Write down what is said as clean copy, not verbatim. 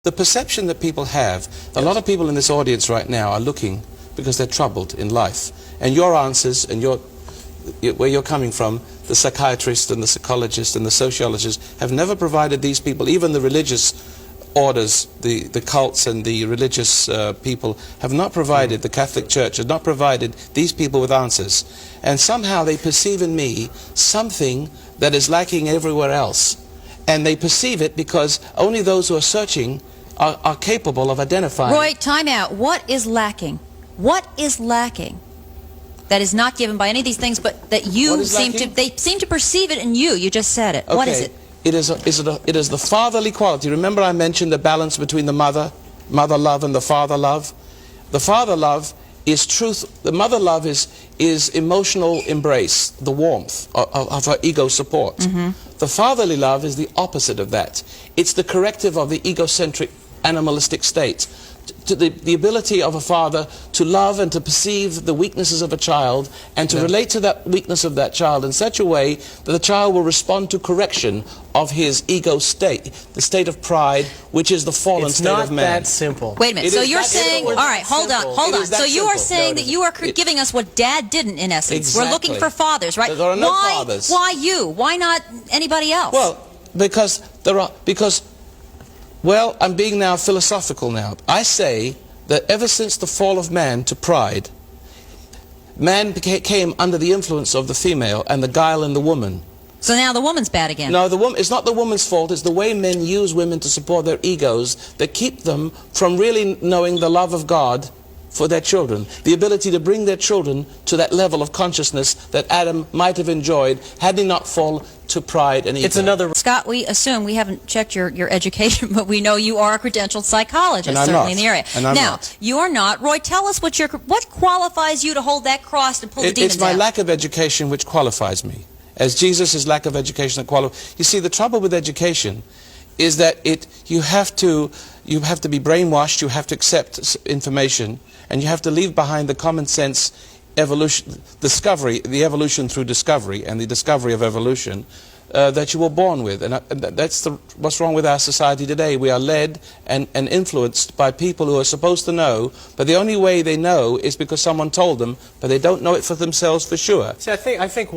The perception that people have, a lot of people in this audience right now are looking because they're troubled in life. And your answers and where you're coming from, the psychiatrists and the psychologists and the sociologists have never provided these people, even the religious orders, the cults and the religious people have not provided, the Catholic Church has not provided these people with answers. And somehow they perceive in me something that is lacking everywhere else. And they perceive it because only those who are searching are capable of identifying. Roy, time out. What is lacking? What is lacking that is not given by any of these things, but that you seem to perceive it in you? You just said it. Okay. What is it? It is the fatherly quality. Remember I mentioned the balance between the mother love and the father love? The father love is truth. The mother love is emotional embrace, the warmth of her ego support. The fatherly love is the opposite of that. It's the corrective of the egocentric animalistic state. To the ability of a father to love and to perceive the weaknesses of a child and to relate to that weakness of that child in such a way that the child will respond to correction of his ego state, the state of pride, which is the fallen state of man. It's not that simple. Wait a minute. So you're saying, all right, hold on. So you are saying that you are giving us what Dad didn't, in essence. Exactly. We're looking for fathers, right? There are no fathers. Why you? Why not anybody else? Well, well, I'm being now philosophical now. I say that ever since the fall of man to pride, man came under the influence of the female and the guile in the woman. So now the woman's bad again. No, it's not the woman's fault. It's the way men use women to support their egos that keep them from really knowing the love of God for their children. The ability to bring their children to that level of consciousness that Adam might have enjoyed had he not fallen to pride and ego. It's another... Scott, we assume, we haven't checked your education, but we know you are a credentialed psychologist, certainly in the area. And I'm now, not. You're not. Roy, tell us what qualifies you to hold that cross and pull the demons It's my out. lack of education which qualifies me. As Jesus' lack of education that qualifies. You see, the trouble with education is that you have to be brainwashed, you have to accept information, and you have to leave behind the common sense evolution, the evolution through discovery, and the discovery of evolution that you were born with. And that's what's wrong with our society today. We are led and influenced by people who are supposed to know, but the only way they know is because someone told them, but they don't know it for themselves for sure. See, I think